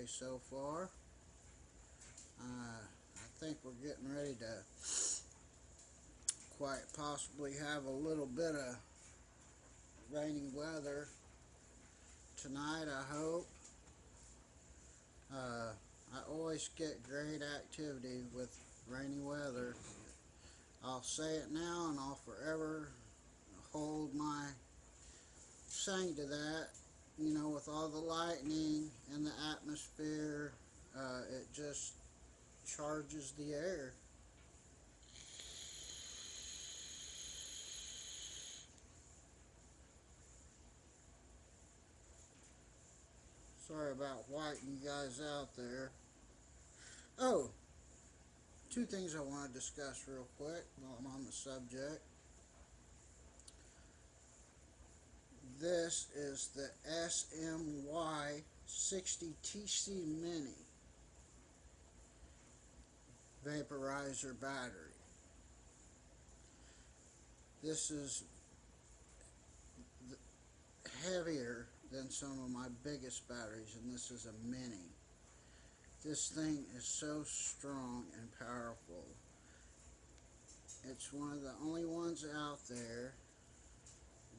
okay so far. I think we're getting ready to quite possibly have a little bit of rainy weather tonight, I hope. I always get great activity with rainy weather. I'll say it now and I'll forever hold my saying to that. You know, with all the lightning and the atmosphere, it just charges the air. Sorry about whiting you guys out there. Oh, two things I want to discuss real quick while I'm on the subject. This is the SMY 60TC Mini vaporizer battery. This is heavier than some of my biggest batteries, and this is a mini. This thing is so strong and powerful. It's one of the only ones out there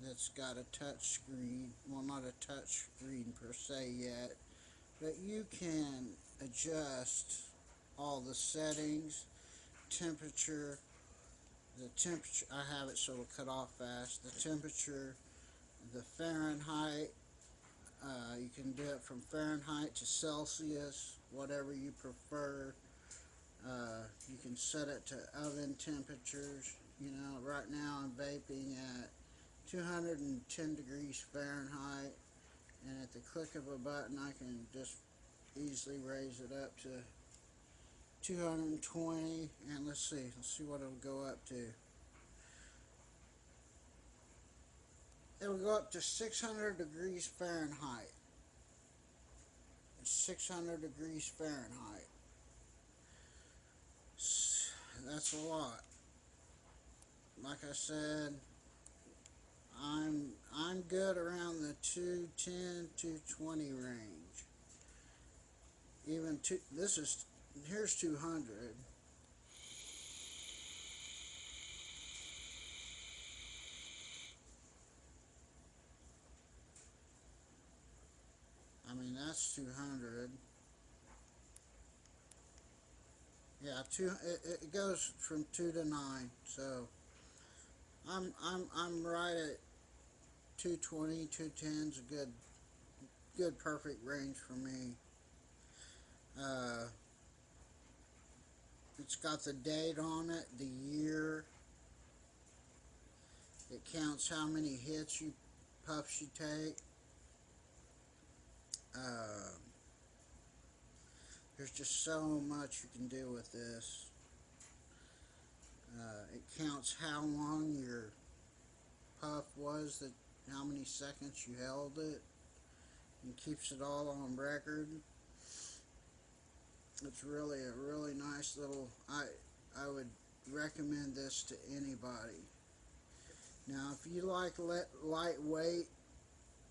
that's got a touch screen. Well, not a touch screen per se yet, but you can adjust all the settings, temperature, I have it so it'll cut off fast, the temperature, the Fahrenheit. You can do it from Fahrenheit to Celsius, whatever you prefer. You can set it to oven temperatures. You know, right now I'm vaping at 210 degrees Fahrenheit, and at the click of a button I can just easily raise it up to 220, and let's see what it'll go up to. It'll go up to 600 degrees Fahrenheit. 600 degrees Fahrenheit. That's a lot. Like I said, I'm good around the 210, 220 range. Even here's 200. I mean, that's 200. Yeah, it goes from 2 to 9. So I'm right at 220, 210's a good perfect range for me. It's got the date on it, the year. It counts how many puffs you take. There's just so much you can do with this. It counts how long your puff was, how many seconds you held it, and keeps it all on record. It's really a really nice little, I would recommend this to anybody. Now, if you like lightweight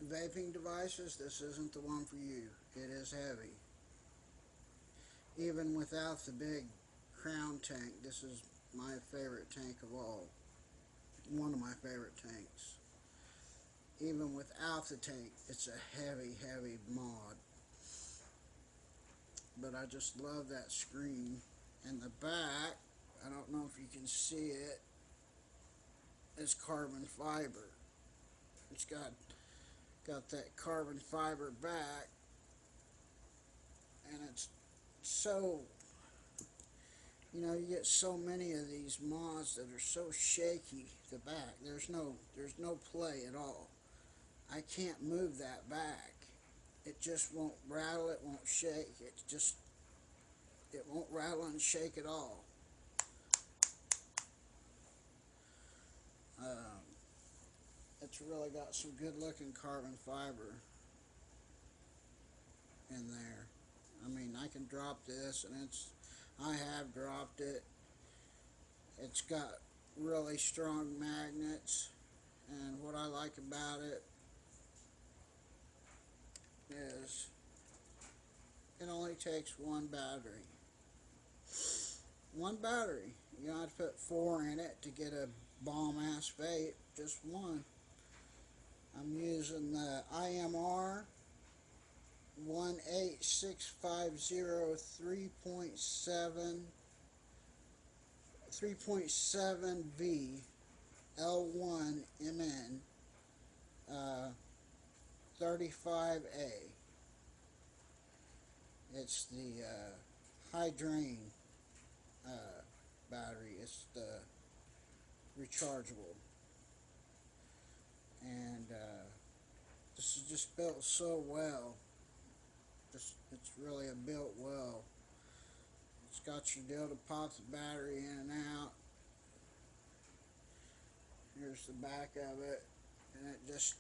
vaping devices, this isn't the one for you. It is heavy. Even without the big crown tank, this is my favorite tank of all. One of my favorite tanks. Even without the tank, it's a heavy, heavy mod. But I just love that screen. And the back, I don't know if you can see it, is carbon fiber. It's got that carbon fiber back, and it's so, you know, you get so many of these mods that are so shaky. The back, there's no play at all. I can't move that back. It just won't rattle, it won't shake, it won't rattle and shake at all. It's really got some good looking carbon fiber in there. I mean, I can drop this, and I have dropped it. It's got really strong magnets, and what I like about it is It only takes one battery. One battery. You don't have to put 4 in it to get a bomb-ass vape. Just one. I'm using the IMR 18650 3.7V L1 MN 35A. It's the high drain battery. It's the rechargeable. And this is just built so well. It's really built well. It's got your deal to pop the battery in and out. Here's the back of it, and it just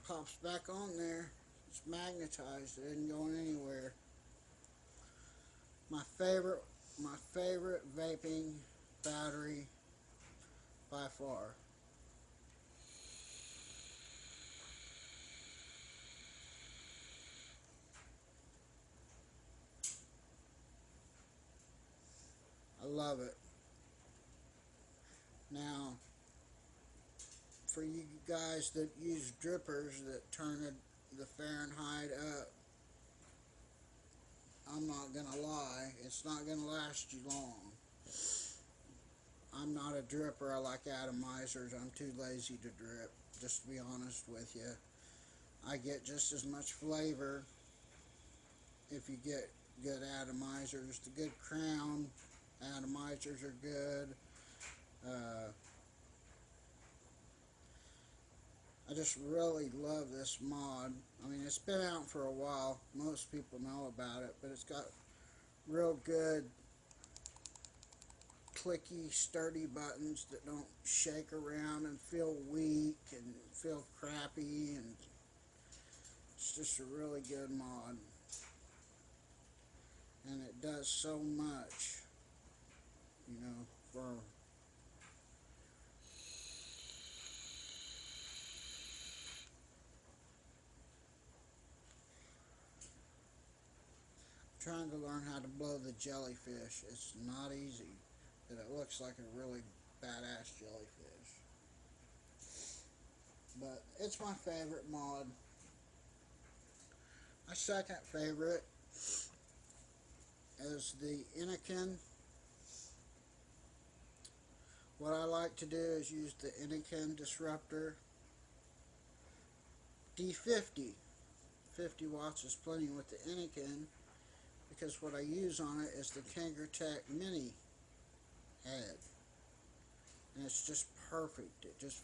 pops back on there. It's magnetized. It isn't going anywhere. My favorite vaping battery by far. I love it. Now, for you guys that use drippers that turn the Fahrenheit up, I'm not gonna lie, it's not gonna last you long. I'm not a dripper. I like atomizers. I'm too lazy to drip, just to be honest with you. I get just as much flavor if you get good atomizers. The good Crown atomizers are good. I just really love this mod. I mean, it's been out for a while. Most people know about it, but it's got real good clicky, sturdy buttons that don't shake around and feel weak and feel crappy, and it's just a really good mod. And it does so much, you know, for trying to learn how to blow the jellyfish. It's not easy, but it looks like a really badass jellyfish. But it's my favorite mod. My second favorite is the Anakin. What I like to do is use the Anakin disruptor D50. 50 watts is plenty with the Anakin, because what I use on it is the Kangertech Mini head, and it's just perfect. It just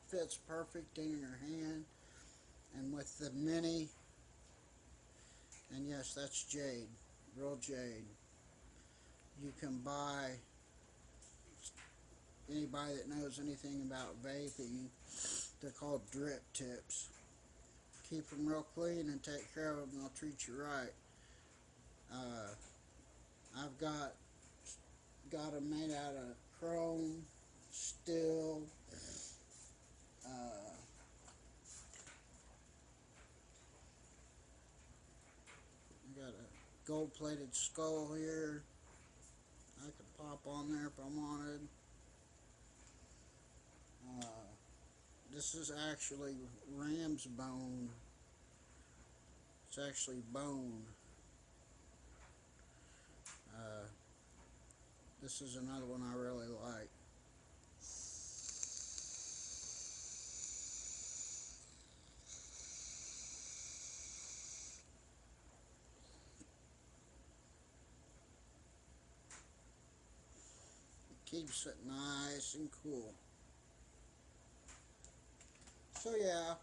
fits perfect in your hand. And with the Mini, and yes, that's jade, real jade. You can buy, anybody that knows anything about vaping, they're called drip tips. Keep them real clean and take care of them, they'll treat you right. I've got them made out of chrome, steel, I got a gold-plated skull here. I could pop on there if I wanted. This is actually ram's bone. It's actually bone. This is another one I really like. It keeps it nice and cool. So yeah,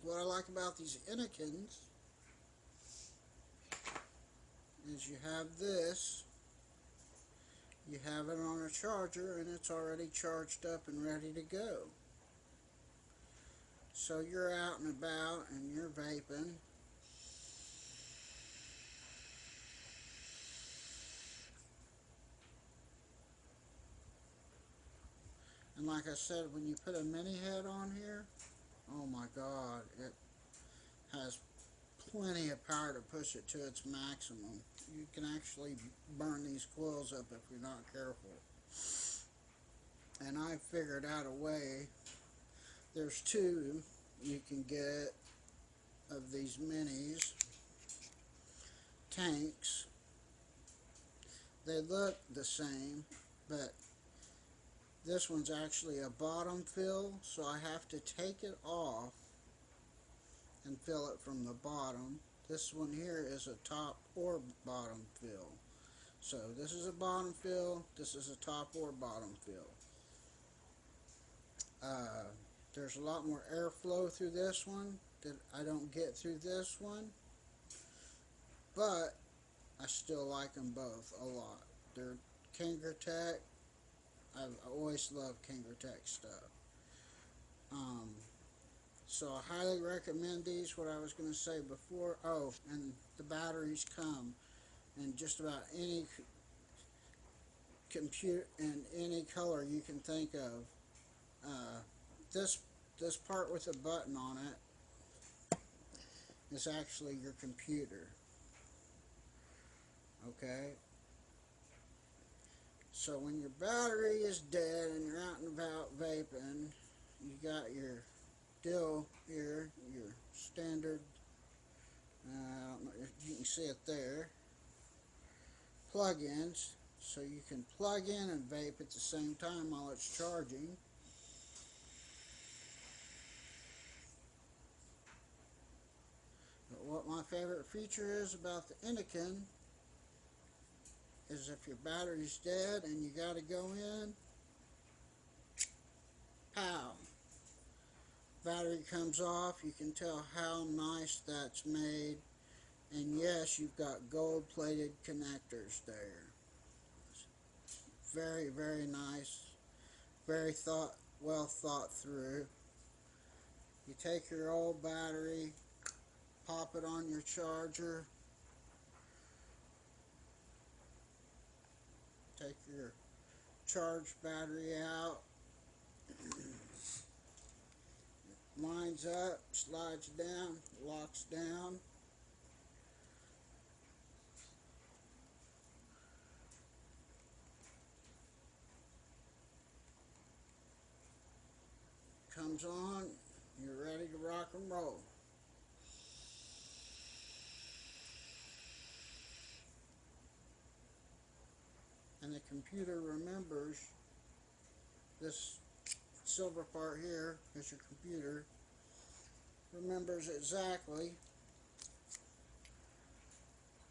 what I like about these Anakins is you have this, you have it on a charger, and it's already charged up and ready to go. So you're out and about and you're vaping, and like I said, when you put a mini head on here, oh my god, it has plenty of power to push it to its maximum. You can actually burn these coils up if you're not careful. And I figured out a way. There's two you can get of these minis tanks. They look the same, but this one's actually a bottom fill, so I have to take it off and fill it from the bottom. This one here is a top or bottom fill. So this is a bottom fill, this is a top or bottom fill. There's a lot more airflow through this one that I don't get through this one, but I still like them both a lot. They're Kangertech. I've always loved Kangertech stuff. So I highly recommend these. What I was going to say before, oh, and the batteries come in just about any computer in any color you can think of. This part with a button on it is actually your computer. Okay? So when your battery is dead and you're out and about vaping, you got your deal here, your standard, I don't know if you can see it there, plug-ins, so you can plug in and vape at the same time while it's charging. But what my favorite feature is about the Anakin is if your battery's dead and you gotta go in, pow, battery comes off. You can tell how nice that's made, and yes, you've got gold plated connectors there. Very, very nice, very well thought through. You take your old battery, pop it on your charger, take your charged battery out, lines up, slides down, locks down. Comes on, you're ready to rock and roll. And the computer remembers this silver part here is your computer, remembers exactly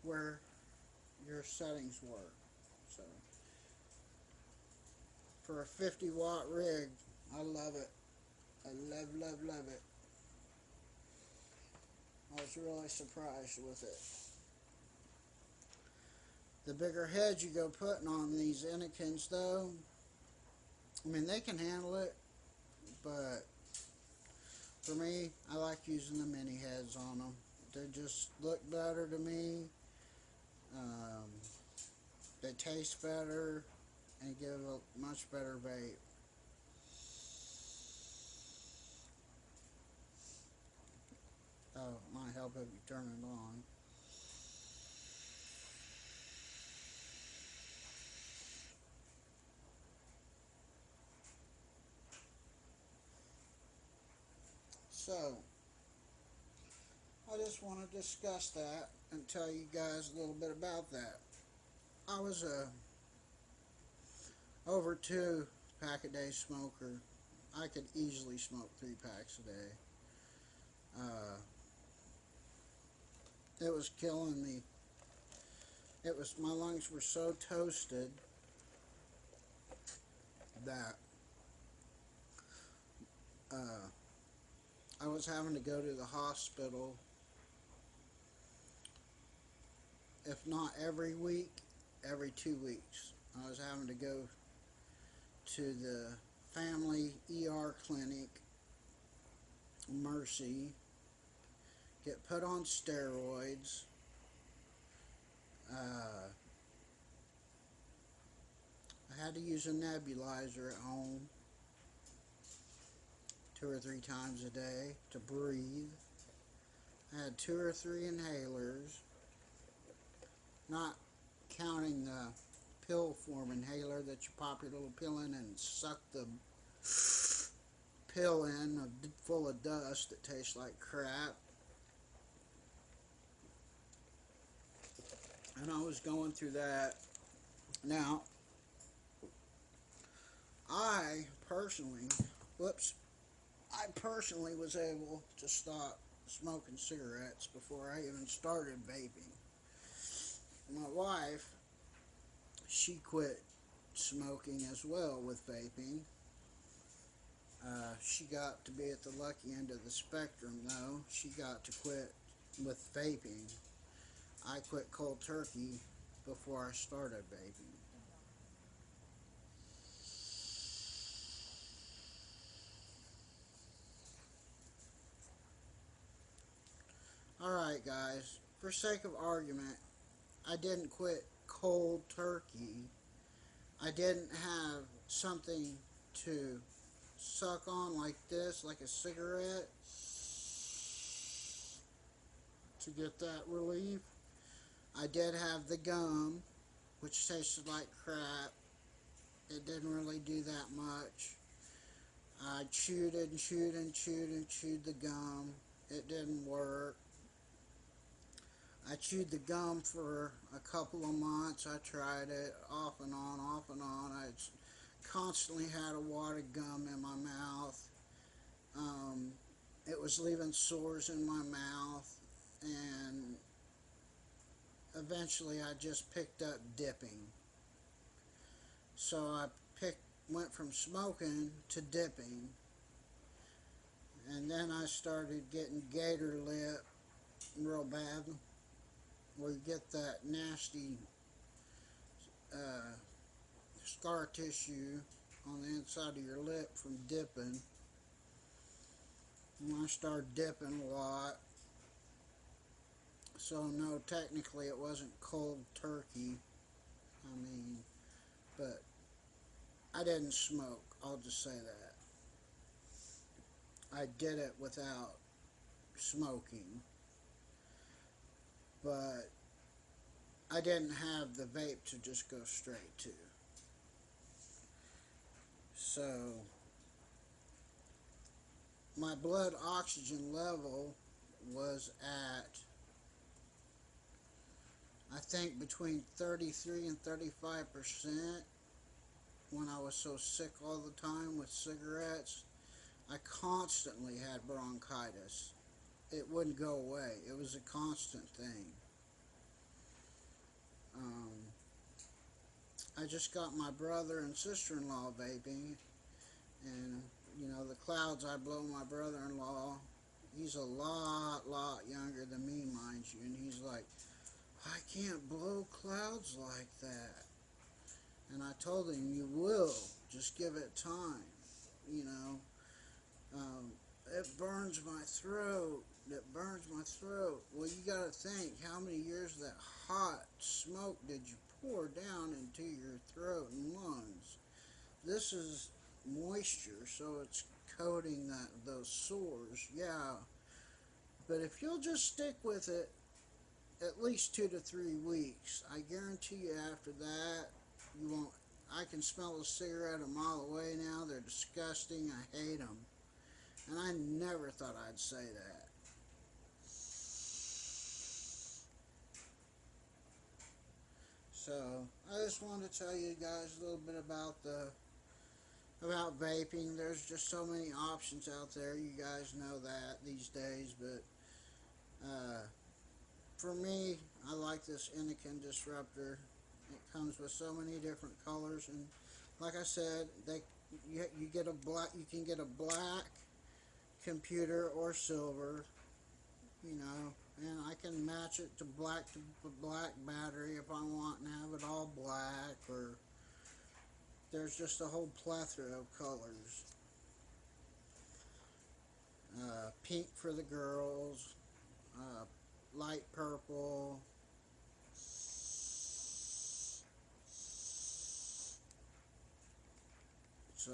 where your settings were. So for a 50-watt rig, I love it. I love it. I was really surprised with it. The bigger heads you go putting on these Anakins though, I mean they can handle it, but for me, I like using the mini heads on them. They just look better to me. They taste better and give a much better vape. Oh, it might help if you turn it on. So, I just want to discuss that and tell you guys a little bit about that. I was a over 2-pack-a-day smoker. I could easily smoke 3 packs a day. It was killing me. My lungs were so toasted that I was having to go to the hospital, if not every week, every 2 weeks. I was having to go to the family ER clinic, Mercy, get put on steroids. I had to use a nebulizer at home 2 or 3 times a day to breathe. I had 2 or 3 inhalers, not counting the pill form inhaler that you pop your little pill in and suck the pill in full of dust that tastes like crap. And I was going through that. Now, I personally, I personally was able to stop smoking cigarettes before I even started vaping. My wife, she quit smoking as well with vaping. She got to be at the lucky end of the spectrum, though. She got to quit with vaping. I quit cold turkey before I started vaping. Alright, guys, for sake of argument, I didn't quit cold turkey. I didn't have something to suck on like this, like a cigarette, to get that relief. I did have the gum, which tasted like crap. It didn't really do that much. I chewed and chewed and chewed and chewed the gum. It didn't work. I chewed the gum for a couple of months. I tried it off and on, off and on. I constantly had a wad of gum in my mouth. It was leaving sores in my mouth, and eventually I just picked up dipping. So I went from smoking to dipping, and then I started getting gator lip real bad, where you get that nasty scar tissue on the inside of your lip from dipping. And I started dipping a lot. So no, technically it wasn't cold turkey. But I didn't smoke. I'll just say that. I did it without smoking. But I didn't have the vape to just go straight to. So my blood oxygen level was at, I think, between 33 and 35% when I was so sick all the time with cigarettes. I constantly had bronchitis. It wouldn't go away. It was a constant thing. I just got my brother and sister-in-law vaping, and the clouds I blow my brother-in-law. He's a lot younger than me, mind you, and he's like, I can't blow clouds like that. And I told him, you will, just give it time. It burns my throat. It burns my throat. Well, you got to think, how many years of that hot smoke did you pour down into your throat and lungs? This is moisture, so it's coating those sores. Yeah, but if you'll just stick with it at least 2 to 3 weeks, I guarantee you after that, you won't. I can smell a cigarette a mile away now. They're disgusting. I hate them. And I never thought I'd say that. So, I just wanted to tell you guys a little bit about vaping. There's just so many options out there. You guys know that these days, but for me, I like this Anakin Disruptor. It comes with so many different colors, and like I said, you get a black. You can get a black computer or silver, and I can match it to black battery if I want and have it all black, or there's just a whole plethora of colors. Pink for the girls, light purple. So,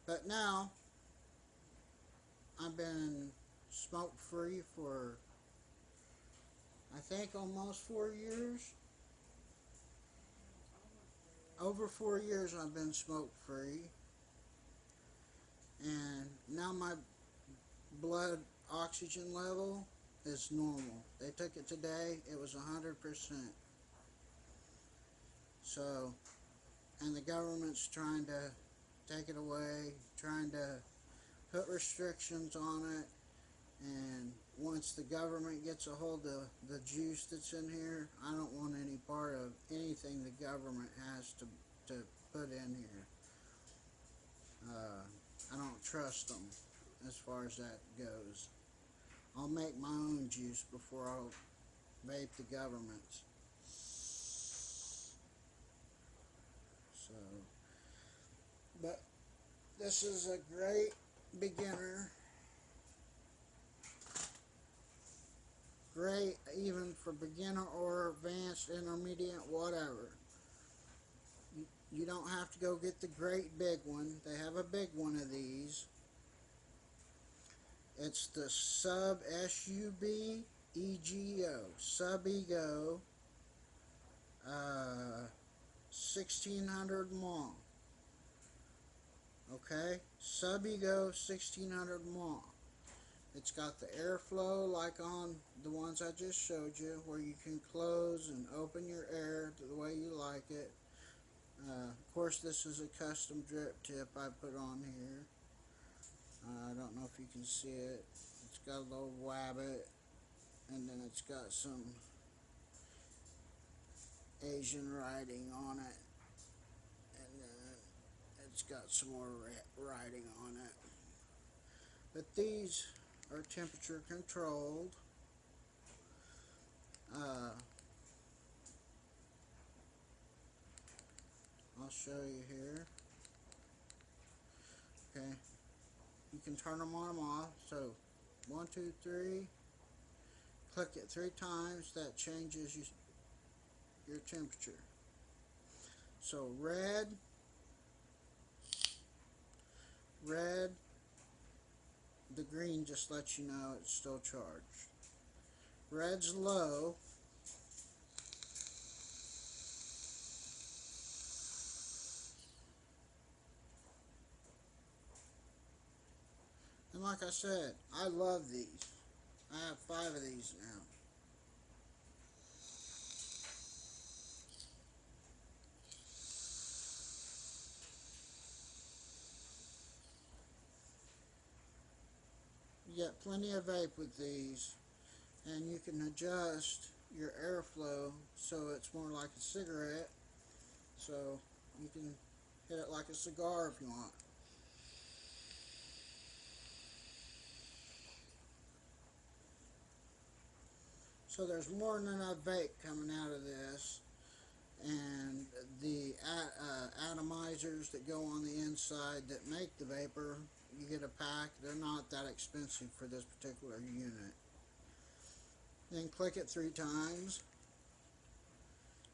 but now, I've been smoke free for, I think, almost 4 years. Over 4 years I've been smoke free, and now my blood oxygen level is normal. They took it today, it was 100%. So, and the government's trying to take it away, trying to put restrictions on it, and once the government gets a hold of the juice that's in here, I don't want any part of anything the government has to put in here. I don't trust them as far as that goes. I'll make my own juice before I'll vape the government's. So, but this is a great beginner. Great even for beginner or advanced, intermediate, whatever. You don't have to go get the great big one. They have a big one of these. It's the Sub SUB EGO Sub Ego 1600 mAh. Okay, Sub Ego 1600 mAh. It's got the airflow like on the ones I just showed you, where you can close and open your air the way you like it. Of course, this is a custom drip tip I put on here. I don't know if you can see it. It's got a little wabbit, and then it's got some Asian writing on it, and then it's got some more writing on it. But these are temperature controlled. I'll show you here. Okay, you can turn them on and off. So 1, 2, 3. Click it 3 times. That changes your temperature. So red, the green just lets you know it's still charged. Red's low. And like I said, I love these. I have 5 of these now. You get plenty of vape with these, and you can adjust your airflow so it's more like a cigarette, so you can hit it like a cigar if you want. So there's more than enough vape coming out of this, and the atomizers that go on the inside that make the vapor, you get a pack. They're not that expensive for this particular unit. Then click it 3 times.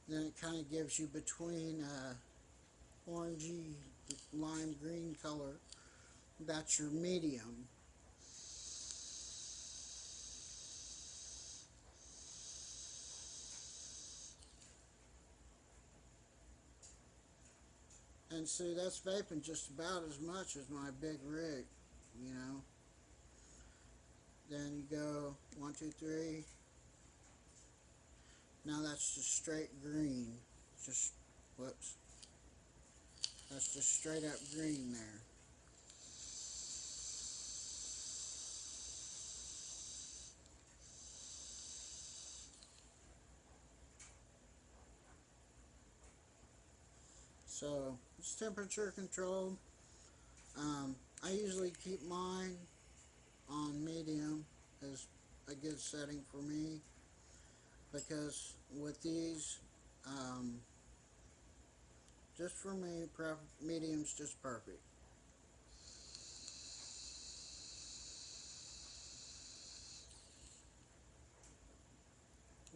Then it kind of gives you between orangey lime green color. That's your medium. And see, that's vaping just about as much as my big rig, you know. Then you go 1, 2, 3. Now that's just straight green. Just, whoops. That's just straight up green there. So it's temperature controlled. I usually keep mine on medium as a good setting for me, because with these, just for me, medium's just perfect.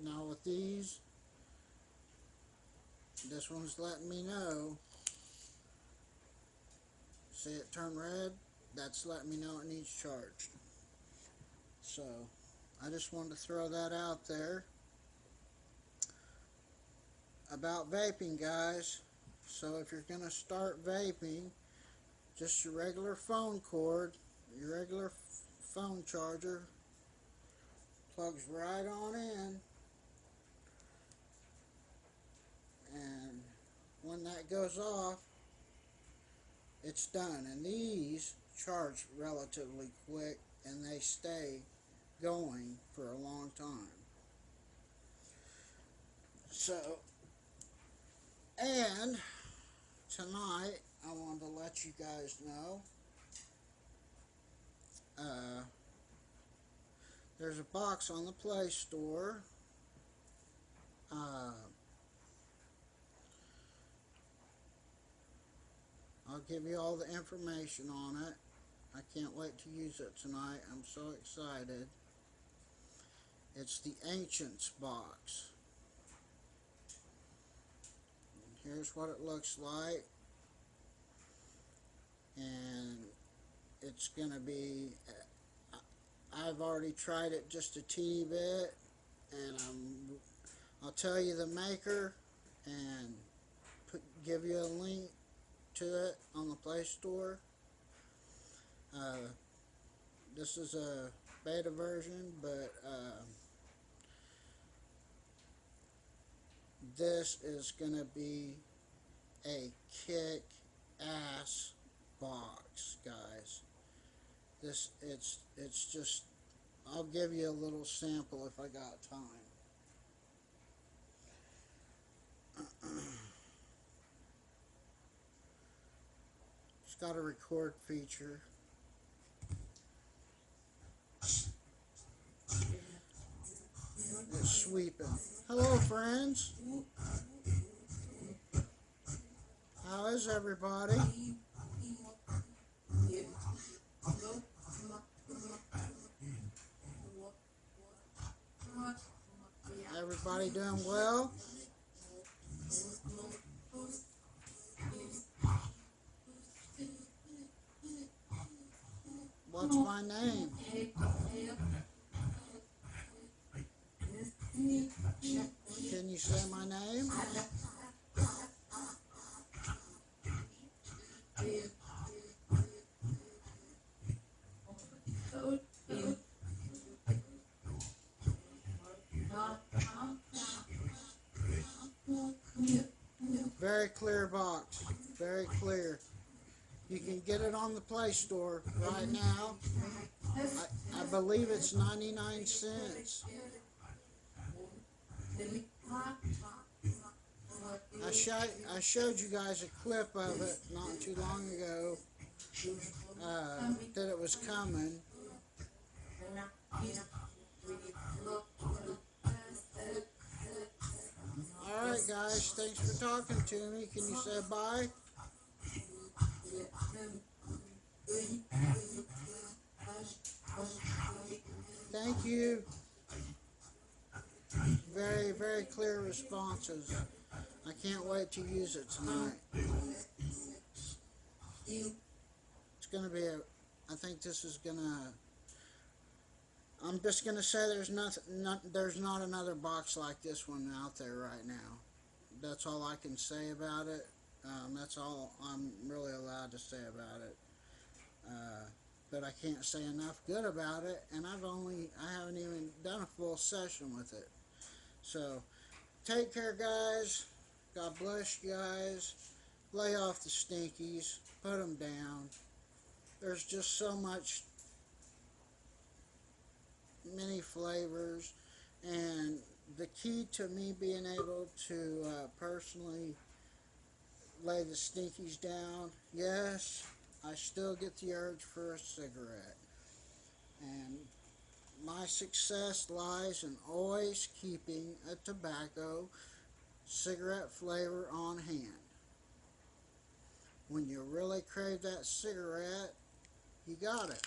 Now with these, this one's letting me know. See it turn red? That's letting me know it needs charged. So I just wanted to throw that out there about vaping, guys. So if you're going to start vaping, just your regular phone cord, your regular phone charger, plugs right on in, and when that goes off, it's done. And these charge relatively quick, and they stay going for a long time. So, and tonight I wanted to let you guys know there's a box on the Play Store. I'll give you all the information on it. I can't wait to use it tonight. I'm so excited. It's the Ancients box. Here's what it looks like. And it's going to be, I've already tried it just a teeny bit. And I'll tell you the maker and give you a link to it on the Play Store. This is a beta version, but this is going to be a kick-ass box, guys. It's just, I'll give you a little sample if I got time. It's got a record feature. It's sweeping. Hello, friends. How is everybody? Everybody doing well? What's my name? Can you say my name? Very clear box. Very clear. You can get it on the Play Store right now. I believe it's 99 cents. I showed you guys a clip of it not too long ago that it was coming. Alright guys, thanks for talking to me. Can you say bye? Thank you. Very, very clear responses. I can't wait to use it tonight. It's going to be I think this is going to, I'm just going to say there's not another box like this one out there right now. That's all I can say about it. That's all I'm really allowed to say about it. But I can't say enough good about it, and I haven't even done a full session with it. So, take care, guys. God bless you guys. Lay off the stinkies. Put them down. There's just so many flavors, and the key to me being able to personally lay the stinkies down, yes, I still get the urge for a cigarette. And my success lies in always keeping a tobacco cigarette flavor on hand. When you really crave that cigarette, you got it.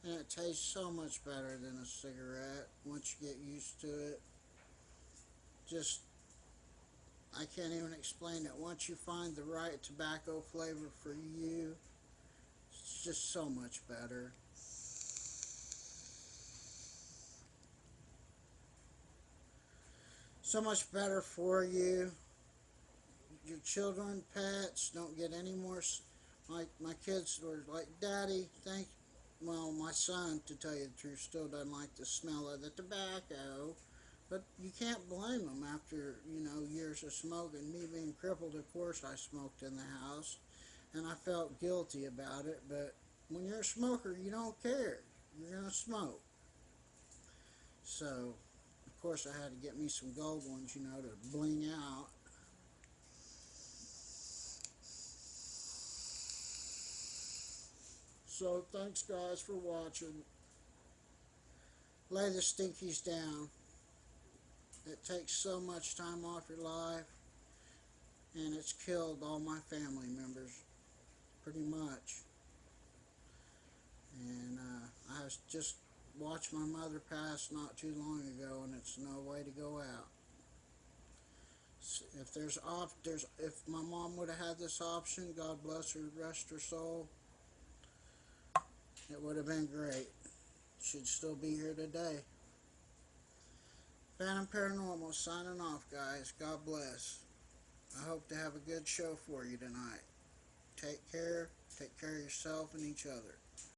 And it tastes so much better than a cigarette once you get used to it. Just I can't even explain it. Once you find the right tobacco flavor for you, it's just so much better. So much better for you. Your children, pets, don't get any more. My kids were like, Daddy, well, my son, to tell you the truth, still doesn't like the smell of the tobacco. But you can't blame them after, years of smoking. Me being crippled, of course, I smoked in the house. And I felt guilty about it. But when you're a smoker, you don't care. You're going to smoke. So, of course, I had to get me some gold ones, to bling out. So, thanks, guys, for watching. Lay the stinkies down. It takes so much time off your life, and it's killed all my family members, pretty much. And I just watched my mother pass not too long ago, and it's no way to go out. If my mom would have had this option, God bless her, rest her soul, it would have been great. She'd still be here today. Phantom Paranormal signing off, guys. God bless. I hope to have a good show for you tonight. Take care of yourself and each other.